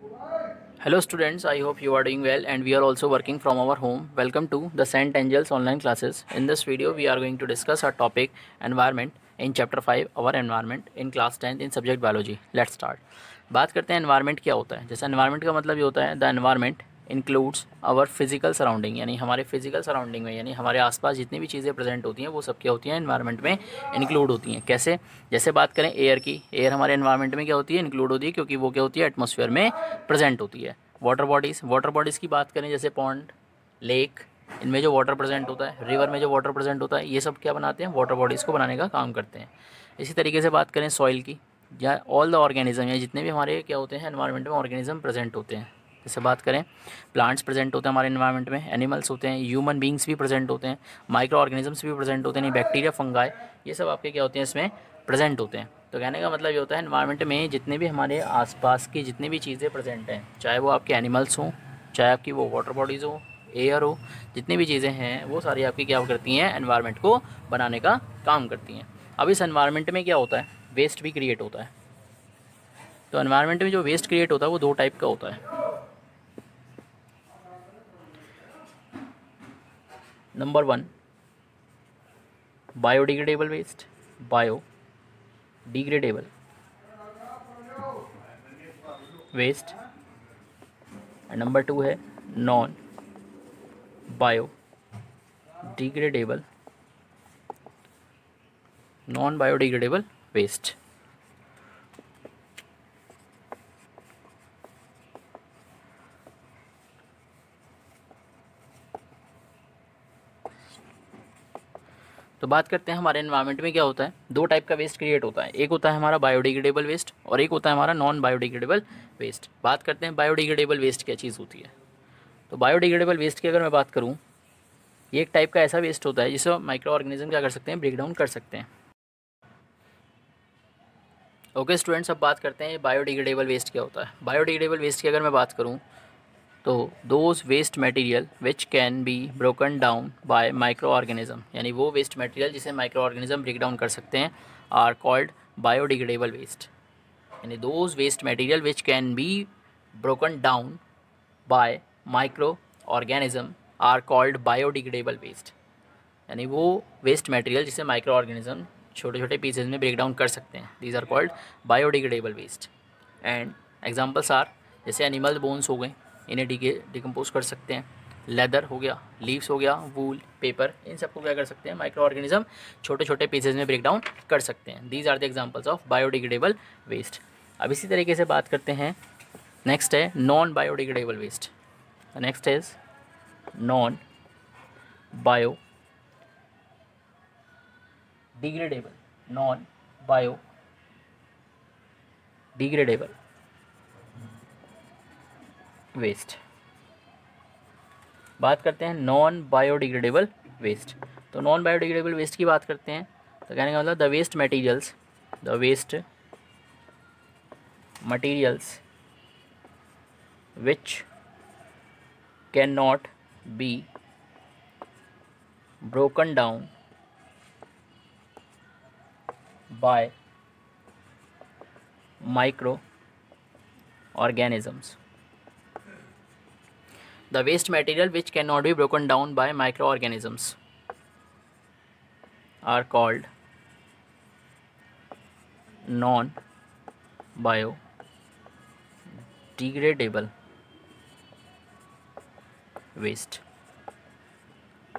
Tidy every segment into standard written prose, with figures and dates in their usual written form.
Hello students, I hope you are doing well and we are also working from our home. Welcome to the St. Angels online classes. In this video, we are going to discuss our topic environment in chapter 5 our environment in class 10th in subject biology. Let's start. बात करते हैं environment क्या होता है। जैसे environment का मतलब ये होता है the environment includes our physical surrounding, यानी हमारे फिजिकल सराउंडिंग में, यानी हमारे आसपास जितनी भी चीज़ें प्रेजेंट होती हैं वो सब क्या होती हैं एनवायरनमेंट में इंक्लूड होती हैं। कैसे? जैसे बात करें एयर की, एयर हमारे एनवायरनमेंट में क्या होती है, इंक्लूड होती है, क्योंकि वो क्या होती है एटमॉस्फेयर में प्रेजेंट होती है। वाटर बॉडीज़ की बात करें, जैसे पॉन्ड, लेक, इनमें जो वाटर प्रेजेंट होता है, रिवर में जो वाटर प्रेजेंट होता है, ये सब क्या बनाते हैं, वाटर बॉडीज़ को बनाने का काम करते हैं। इसी तरीके से बात करें सॉइल की, या ऑल द ऑर्गेनिज्म, या जितने भी हमारे क्या होते हैं एनवायरनमेंट में ऑर्गेनिज्म प्रेजेंट होते हैं। जैसे बात करें प्लांट्स प्रेजेंट होते हैं हमारे एनवायरनमेंट में, एनिमल्स होते हैं, ह्यूमन बींग्स भी प्रेजेंट होते हैं, माइक्रो ऑर्गेनिजम्स भी प्रेजेंट होते हैं, बैक्टीरिया, फंगाई, ये सब आपके क्या होते हैं इसमें प्रेजेंट होते हैं। तो कहने का मतलब ये होता है एनवायरनमेंट में जितने भी हमारे आसपास की जितनी भी चीज़ें प्रेजेंट हैं, चाहे वो आपके एनिमल्स हों, चाहे आपकी वो वाटर बॉडीज़ हो, एयर हो, जितनी भी चीज़ें हैं वो सारी आपकी क्या करती हैं, एनवायरनमेंट को बनाने का काम करती हैं। अब इस एनवायरनमेंट में क्या होता है, वेस्ट भी क्रिएट होता है। तो एनवायरनमेंट में जो वेस्ट क्रिएट होता है वो दो टाइप का होता है। Number 1 biodegradable waste, biodegradable waste, and number 2 है नॉन बायोडिग्रेडेबल वेस्ट। तो बात करते हैं हमारे एनवायरनमेंट में क्या होता है, दो टाइप का वेस्ट क्रिएट होता है। एक होता है हमारा बायोडिग्रेडेबल वेस्ट और एक होता है हमारा नॉन बायोडिग्रेडेबल वेस्ट। बात करते हैं बायोडिग्रेडेबल वेस्ट क्या चीज़ होती है। तो बायोडिग्रेडेबल वेस्ट की अगर मैं बात करूँ, ये एक टाइप का ऐसा वेस्ट होता है जिसे माइक्रो ऑर्गेनिज्म क्या कर सकते हैं, ब्रेक डाउन कर सकते हैं। ओके स्टूडेंट्स, अब बात करते हैं बायोडिग्रेडेबल वेस्ट क्या होता है। बायोडिग्रेडेबल वेस्ट की अगर मैं बात करूँ तो those waste material which can be broken down by micro organism, यानी वो वेस्ट मटेरियल जिसे माइक्रो ऑर्गेनिज्म ब्रेक डाउन कर सकते हैं, आर कॉल्ड बायोडिग्रेडेबल वेस्ट। यानी those waste material which can be broken down by micro organism are called biodegradable waste. यानी वो waste material जिसे माइक्रो ऑर्गेनिज्म छोटे छोटे पीसेज में ब्रेक डाउन कर सकते हैं, these are called biodegradable waste. And examples are, जैसे एनिमल बोन्स हो गए, इन्हें डिकम्पोज कर सकते हैं, लेदर हो गया, लीव्स हो गया, वूल, पेपर, इन सबको क्या कर सकते हैं माइक्रो ऑर्गेनिज्म छोटे छोटे पीसेज में ब्रेक डाउन कर सकते हैं। These are the examples of biodegradable waste. अब इसी तरीके से बात करते हैं, नेक्स्ट है non biodegradable waste. Next is non biodegradable, non biodegradable waste. बात करते हैं नॉन बायोडिग्रेडेबल वेस्ट। तो नॉन बायोडिग्रेडेबल वेस्ट की बात करते हैं तो कहने का मतलब the waste materials which can not be broken down by micro organisms. The waste material which cannot be broken down by microorganisms are called non-biodegradable waste.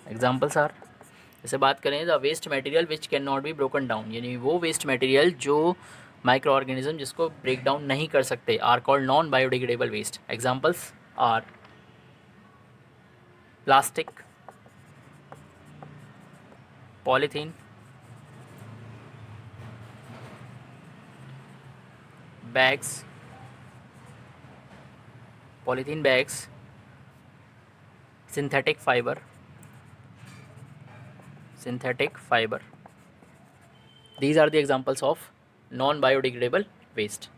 Examples are, जैसे बात करें the waste material which can not be broken down, यानी वो waste material जो micro organism जिसको break down नहीं कर सकते, are called non biodegradable waste. Examples are plastic, polythene, bags, polythene bags, synthetic fiber, these are the examples of non biodegradable waste.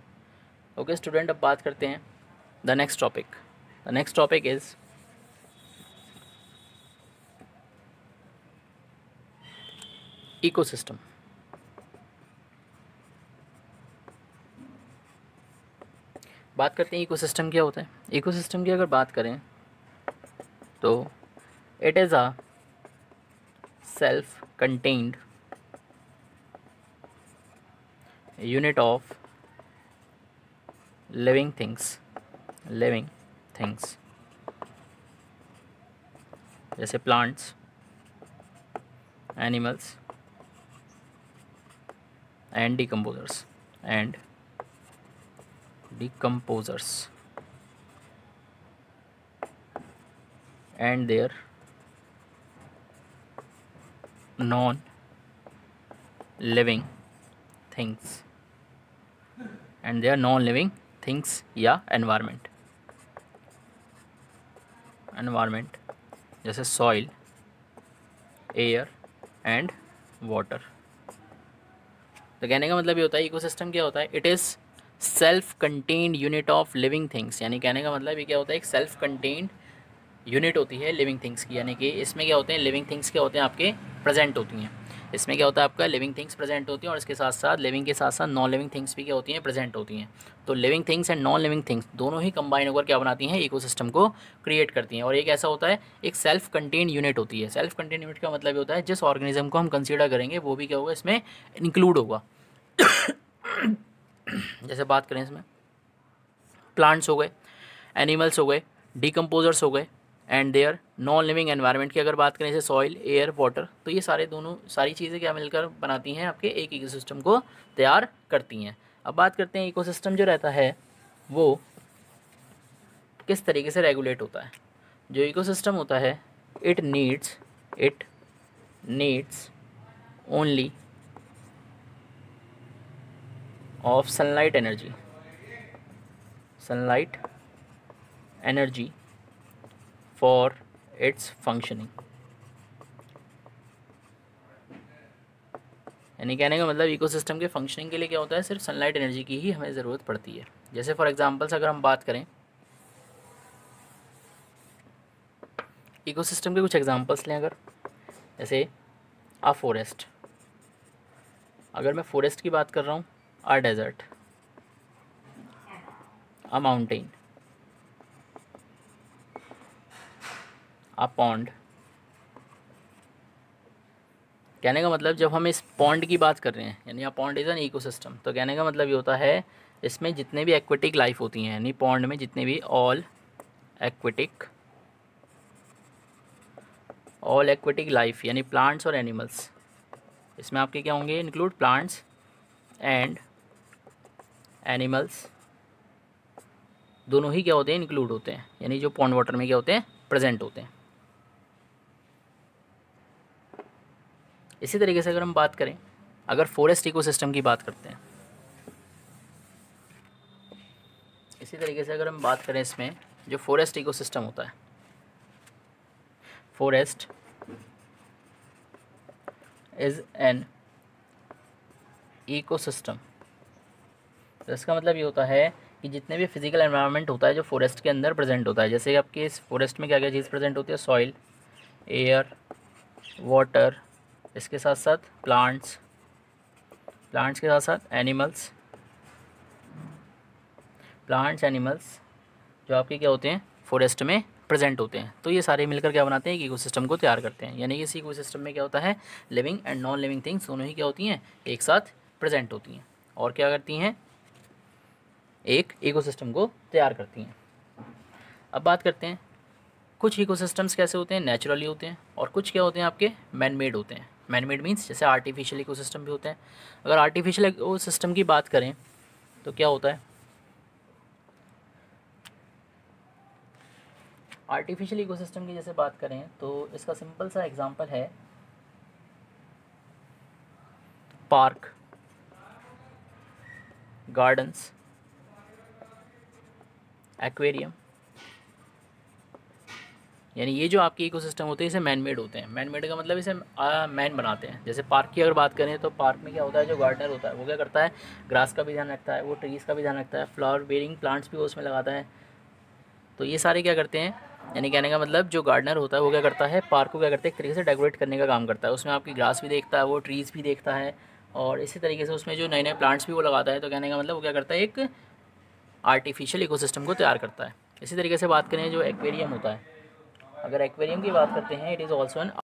Okay student, अब बात करते हैं the next topic is ecosystem. बात करते हैं इकोसिस्टम क्या होता है। इकोसिस्टम की अगर बात करें तो it is a self contained unit of living things जैसे plants, animals and decomposers and their non living things या एनवायरमेंट जैसे सॉइल, एयर एंड वाटर। तो कहने का मतलब ये होता है इकोसिस्टम क्या होता है, it is self contained unit of living things. यानी कहने का मतलब ये क्या होता है, एक सेल्फ कंटेन्ड यूनिट होती है लिविंग थिंग्स की। यानी कि इसमें क्या होते हैं, लिविंग थिंग्स क्या होते हैं आपके प्रेजेंट होती हैं। इसमें क्या होता है आपका, लिविंग थिंग्स प्रेजेंट होती हैं और इसके साथ साथ लिविंग के साथ साथ नॉन लिविंग थिंग्स भी क्या होती हैं, प्रेजेंट होती हैं। तो living things and non living things दोनों ही कंबाइन होकर क्या बनाती हैं, इकोसिस्टम को क्रिएट करती हैं। और एक ऐसा होता है, एक सेल्फ कंटेन्ड यूनिट होती है। सेल्फ कंटेन्ड यूनिट का मतलब होता है जिस ऑर्गेनिज्म को हम कंसीडर करेंगे वो भी क्या होगा, इसमें इंक्लूड होगा। जैसे बात करें इसमें प्लांट्स हो गए, एनिमल्स हो गए, डिकम्पोजर्स हो गए and their non living environment की अगर बात करें जैसे सॉइल, एयर, वाटर, तो ये सारी चीज़ें क्या मिलकर बनाती हैं आपके एक इकोसिस्टम को तैयार करती हैं। अब बात करते हैं इकोसिस्टम जो रहता है वो किस तरीके से रेगुलेट होता है। जो इकोसिस्टम होता है it needs only of sunlight energy for its functioning. यानी कहने का मतलब इकोसिस्टम के फंक्शनिंग के लिए क्या होता है, सिर्फ सनलाइट एनर्जी की ही हमें ज़रूरत पड़ती है। जैसे फॉर एग्जांपल्स अगर हम बात करें इकोसिस्टम के कुछ एग्जांपल्स लें, अगर जैसे अ फॉरेस्ट, अगर मैं फॉरेस्ट की बात कर रहा हूँ, a desert, a mountain, a pond. कहने का मतलब जब हम इस पॉन्ड की बात कर रहे हैं, यानी a pond is an ecosystem, तो कहने का मतलब ये होता है इसमें जितने भी एक्वेटिक लाइफ होती हैं, यानी पॉन्ड में जितने भी ऑल एक्वेटिक लाइफ यानी प्लांट्स और एनिमल्स, इसमें आपके क्या होंगे, इंक्लूड प्लांट्स एंड एनिमल्स, दोनों ही क्या होते हैं, इंक्लूड होते हैं। यानी जो पॉन्ड वाटर में क्या होते हैं, प्रेजेंट होते हैं। इसी तरीके से अगर हम बात करें, अगर फॉरेस्ट इकोसिस्टम की बात करते हैं, इसी तरीके से अगर हम बात करें इसमें जो फॉरेस्ट इकोसिस्टम होता है, फॉरेस्ट इज एन इकोसिस्टम। तो इसका मतलब ये होता है कि जितने भी फिजिकल एनवायरनमेंट होता है जो फॉरेस्ट के अंदर प्रेजेंट होता है, जैसे आपके इस फॉरेस्ट में क्या क्या चीज़ प्रेजेंट होती है, सॉइल, एयर, वाटर, इसके साथ साथ प्लांट्स के साथ साथ एनिमल्स जो आपके क्या होते हैं, फॉरेस्ट में प्रेजेंट होते हैं। तो ये सारे मिलकर क्या बनाते हैं, एक इकोसिस्टम को तैयार करते हैं। यानी इस इकोसिस्टम में क्या होता है, living and non living things दोनों ही क्या होती हैं, एक साथ प्रेजेंट होती हैं और क्या करती हैं, एक इकोसिस्टम को तैयार करती हैं। अब बात करते हैं कुछ इकोसिस्टम्स कैसे होते हैं, नेचुरली होते हैं, और कुछ क्या होते हैं आपके मैन मेड होते हैं। मैन मेड मीन्स जैसे आर्टिफिशियल इकोसिस्टम भी होते हैं। अगर आर्टिफिशियल इकोसिस्टम की बात करें तो क्या होता है, आर्टिफिशियल इकोसिस्टम की जैसे बात करें तो इसका सिंपल सा एग्जांपल है पार्क, गार्डन्स, एक्वेरियम। यानी ये जो आपके इकोसिस्टम होते हैं इसे मैन मेड होते हैं। मैन मेड का मतलब इसे मैन बनाते हैं। जैसे पार्क की अगर बात करें तो पार्क में क्या होता है, जो गार्डनर होता है वो क्या करता है, ग्रास का भी ध्यान रखता है, वो ट्रीज़ का भी ध्यान रखता है, फ्लावर बेरिंग प्लांट्स भी वो उसमें लगाता है। तो ये सारे क्या करते हैं, यानी कहने का मतलब जो गार्डनर होता है वो क्या करता है, पार्क को क्या करता है, एक तरीके से डेकोरेट करने का काम करता है। उसमें आपकी ग्रास भी देखता है, वो ट्रीज़ भी देखता है, और इसी तरीके से उसमें जो नए नए प्लांट्स भी वो लगाता है। तो कहने का मतलब वो क्या करता है, एक आर्टिफिशियल इकोसिस्टम को तैयार करता है। इसी तरीके से बात करें जो एक्वेरियम होता है, अगर एक्वेरियम की बात करते हैं, इट इज़ ऑल्सो एन